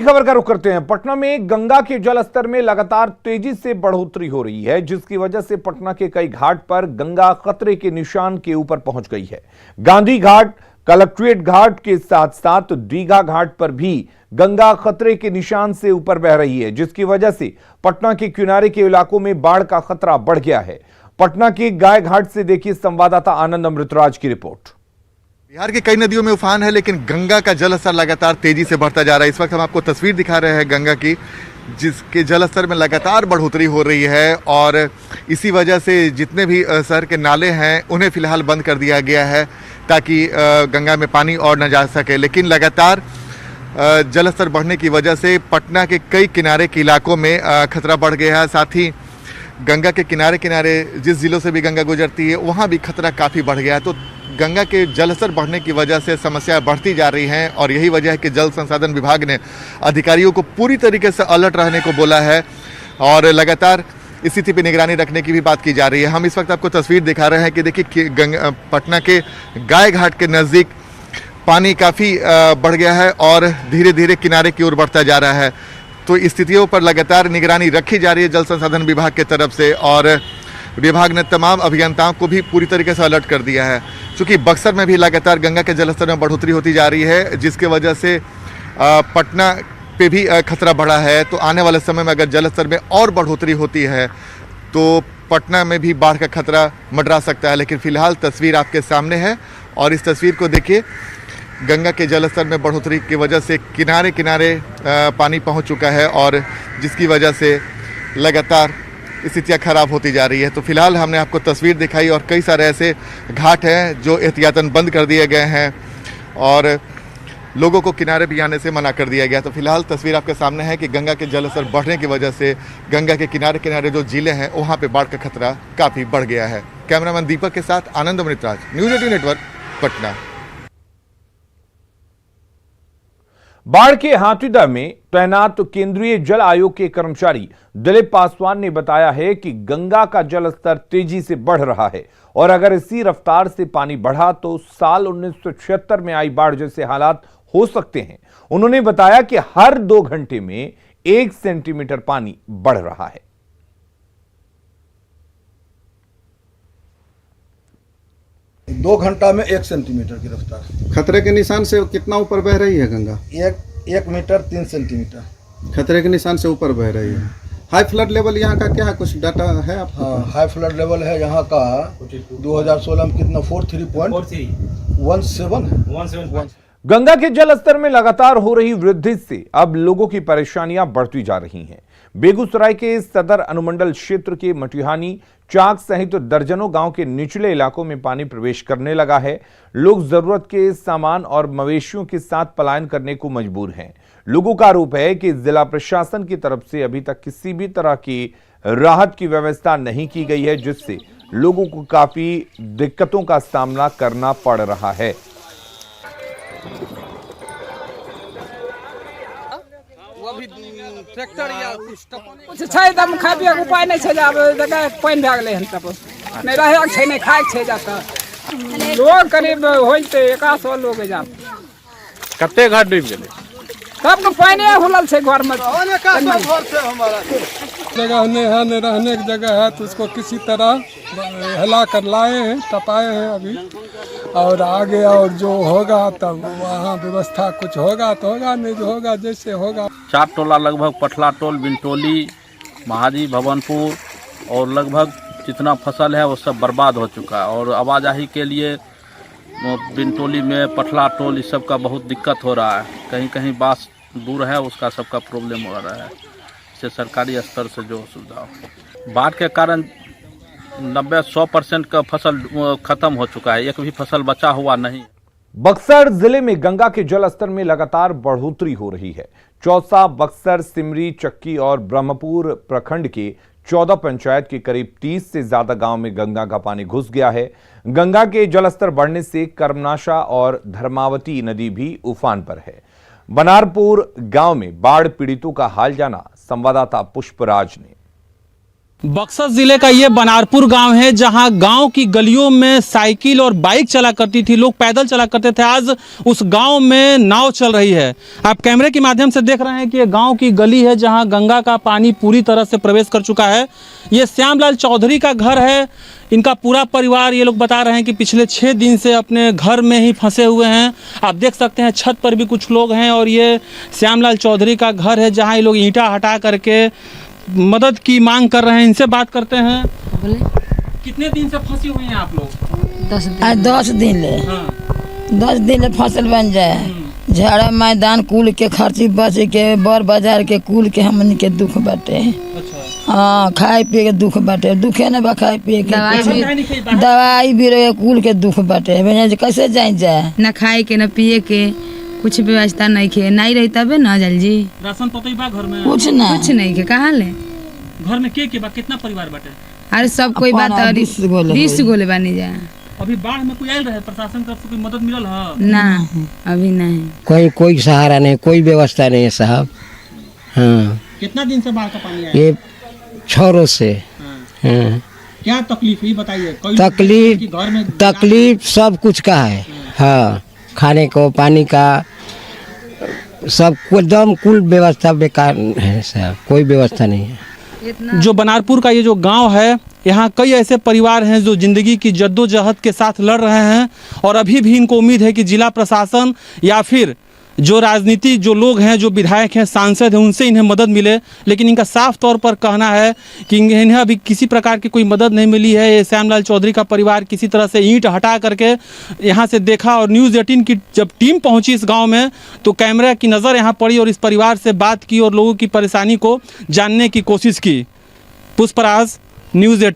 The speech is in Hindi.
खबर का रुख करते हैं। पटना में गंगा के जलस्तर में लगातार तेजी से बढ़ोतरी हो रही है, जिसकी वजह से पटना के कई घाट पर गंगा खतरे के निशान के ऊपर पहुंच गई है। गांधी घाट, कलेक्ट्रेट घाट के साथ साथ दीघा घाट पर भी गंगा खतरे के निशान से ऊपर बह रही है, जिसकी वजह से पटना के किनारे के इलाकों में बाढ़ का खतरा बढ़ गया है। पटना के गाय घाट से देखिए संवाददाता आनंद अमृतराज की रिपोर्ट। बिहार की कई नदियों में उफान है, लेकिन गंगा का जलस्तर लगातार तेजी से बढ़ता जा रहा है। इस वक्त हम आपको तस्वीर दिखा रहे हैं गंगा की, जिसके जलस्तर में लगातार बढ़ोतरी हो रही है और इसी वजह से जितने भी शहर के नाले हैं उन्हें फिलहाल बंद कर दिया गया है ताकि गंगा में पानी और न जा सके। लेकिन लगातार जलस्तर बढ़ने की वजह से पटना के कई किनारे के इलाकों में खतरा बढ़ गया है। साथ ही गंगा के किनारे किनारे जिस जिलों से भी गंगा गुजरती है वहाँ भी खतरा काफ़ी बढ़ गया है। तो गंगा के जलस्तर बढ़ने की वजह से समस्याएं बढ़ती जा रही हैं और यही वजह है कि जल संसाधन विभाग ने अधिकारियों को पूरी तरीके से अलर्ट रहने को बोला है और लगातार स्थिति पर निगरानी रखने की भी बात की जा रही है। हम इस वक्त आपको तस्वीर दिखा रहे हैं कि देखिए पटना के गाय घाट के नज़दीक पानी काफ़ी बढ़ गया है और धीरे धीरे किनारे की ओर बढ़ता जा रहा है। तो स्थितियों पर लगातार निगरानी रखी जा रही है जल संसाधन विभाग की तरफ से और विभाग ने तमाम अभियंताओं को भी पूरी तरीके से अलर्ट कर दिया है। चूँकि बक्सर में भी लगातार गंगा के जलस्तर में बढ़ोतरी होती जा रही है, जिसके वजह से पटना पे भी खतरा बढ़ा है। तो आने वाले समय में अगर जलस्तर में और बढ़ोतरी होती है तो पटना में भी बाढ़ का खतरा मंडरा सकता है। लेकिन फिलहाल तस्वीर आपके सामने है और इस तस्वीर को देखिए, गंगा के जलस्तर में बढ़ोतरी की वजह से किनारे किनारे पानी पहुंच चुका है और जिसकी वजह से लगातार स्थितियां खराब होती जा रही है। तो फिलहाल हमने आपको तस्वीर दिखाई और कई सारे ऐसे घाट हैं जो एहतियातन बंद कर दिए गए हैं और लोगों को किनारे भी आने से मना कर दिया गया। तो फिलहाल तस्वीर आपके सामने है कि गंगा के जलस्तर बढ़ने की वजह से गंगा के किनारे किनारे जो जिले हैं वहाँ पे बाढ़ का खतरा काफ़ी बढ़ गया है। कैमरामैन दीपक के साथ आनंद अमृतराज, न्यूज़ 18 नेटवर्क, पटना। बाढ़ के हाथीदह में तैनात केंद्रीय जल आयोग के कर्मचारी दिलीप पासवान ने बताया है कि गंगा का जलस्तर तेजी से बढ़ रहा है और अगर इसी रफ्तार से पानी बढ़ा तो साल 1976 में आई बाढ़ जैसे हालात हो सकते हैं। उन्होंने बताया कि हर 2 घंटे में 1 सेंटीमीटर पानी बढ़ रहा है। 2 घंटा में 1 सेंटीमीटर की रफ्तार। खतरे के निशान से कितना ऊपर बह रही है गंगा? 1 मीटर 3 सेंटीमीटर खतरे के निशान से ऊपर बह रही है। हाई फ्लड लेवल यहाँ का क्या है, कुछ डाटा है आपको? हाँ, हाई फ्लड लेवल है यहाँ का 2016 में कितना 43.17 है। गंगा के जलस्तर में लगातार हो रही वृद्धि से अब लोगों की परेशानियां बढ़ती जा रही हैं। बेगूसराय के सदर अनुमंडल क्षेत्र के मटिहानी, चाक सहित दर्जनों गांव के निचले इलाकों में पानी प्रवेश करने लगा है। लोग जरूरत के सामान और मवेशियों के साथ पलायन करने को मजबूर हैं। लोगों का आरोप है कि जिला प्रशासन की तरफ से अभी तक किसी भी तरह की राहत की व्यवस्था नहीं की गई है, जिससे लोगों को काफी दिक्कतों का सामना करना पड़ रहा है। ट्रैक्टर या कुछ छै दम खाय पिए के उपाय नहीं छै, आब जगह पानी भए गेलै हन तब नहीं रहे के छै, नहीं खाए के छै। जाता लोग करीब होइते 100 लोग जा। कते घर डूब गेलै? तब तो पानी हुलल छै घर में। जगह नहीं है, नहीं रहने की जगह है, तो उसको किसी तरह हिला कर लाए हैं, तपाए हैं अभी। और आगे और जो होगा तब वहाँ व्यवस्था कुछ होगा तो होगा, नहीं जो होगा जैसे होगा। 4 टोला लगभग पठला टोल, बिनटोली, महाजी, भवनपुर और लगभग जितना फसल है वो सब बर्बाद हो चुका है और आवाजाही के लिए बिनटोली में पठला टोल इस सब का बहुत दिक्कत हो रहा है। कहीं कहीं बास दूर है, उसका सबका प्रॉब्लम हो रहा है। इससे सरकारी स्तर से जो सुविधा हो, बाढ़ के कारण 90-100% का फसल खत्म हो चुका है, एक भी फसल बचा हुआ नहीं। बक्सर जिले में गंगा के जलस्तर में लगातार बढ़ोतरी हो रही है। चौसा, बक्सर, सिमरी, चक्की और ब्रह्मपुर प्रखंड के 14 पंचायत के करीब 30 से ज्यादा गांव में गंगा का पानी घुस गया है। गंगा के जलस्तर बढ़ने से कर्मनाशा और धर्मावती नदी भी उफान पर है। बनारपुर गांव में बाढ़ पीड़ितों का हाल जाना संवाददाता पुष्पराज ने। बक्सर जिले का ये बनारपुर गांव है, जहां गांव की गलियों में साइकिल और बाइक चला करती थी, लोग पैदल चला करते थे। आज उस गांव में नाव चल रही है। आप कैमरे के माध्यम से देख रहे हैं कि ये गांव की गली है जहां गंगा का पानी पूरी तरह से प्रवेश कर चुका है। ये श्यामलाल चौधरी का घर है। इनका पूरा परिवार, ये लोग बता रहे हैं कि पिछले 6 दिन से अपने घर में ही फंसे हुए हैं। आप देख सकते हैं छत पर भी कुछ लोग हैं और ये श्यामलाल चौधरी का घर है जहाँ ये लोग ईंटा हटा करके मदद की मांग कर रहे हैं। इनसे बात करते हैं। बोले कितने दिन से फंसी हुई हैं आप लोग? 10 दिन। आज 10 दिन ले हाँ। 10 दिन ले फसल बन जाए, झाड़ा मैदान कुल के खर्ची बच के बर बाजार के कुल के हमन के दुख बाटे। अच्छा। हाँ, खाए पिए के दुख बाटे, दुखे न बा खाए पिए के, दवाई भी रहे कुल के दुख बाटे। कैसे जाए न खाए के न पिए के कुछ व्यवस्था नहीं खे, नहीं रही तबे न जल जी। राशन पतई बा घर में? कुछ ना, कुछ नहीं के कहाँ ले। घर में के बा? कितना परिवार बाटे? अरे सब कोई बात 20 गोले बानी जा। अभी बाढ़ में कोई आयल रहे? प्रशासन तरफ से कोई मदद मिलल है? ना, अभी नहीं। कोई सहारा नहीं, कोई व्यवस्था नहीं है साहब। हाँ। कितना दिन से बाढ़ का पानी आया? ये 6 रोज से। हाँ। क्या तकलीफ है बताइए। तकलीफ सब कुछ का है। हाँ, खाने को, पानी का, सब एकदम कुल व्यवस्था बेकार है साहब, कोई व्यवस्था नहीं है। जो बनारपुर का ये जो गांव है, यहाँ कई ऐसे परिवार हैं जो जिंदगी की जद्दोजहद के साथ लड़ रहे हैं और अभी भी इनको उम्मीद है कि जिला प्रशासन या फिर जो राजनीति जो लोग हैं, जो विधायक हैं, सांसद हैं, उनसे इन्हें मदद मिले। लेकिन इनका साफ तौर पर कहना है कि इन्हें अभी किसी प्रकार की कोई मदद नहीं मिली है। ये श्यामलाल चौधरी का परिवार किसी तरह से ईंट हटा करके यहाँ से देखा और न्यूज़ 18 की जब टीम पहुँची इस गाँव में तो कैमरा की नज़र यहाँ पड़ी और इस परिवार से बात की और लोगों की परेशानी को जानने की कोशिश की। पुष्पराज, न्यूज़ 18।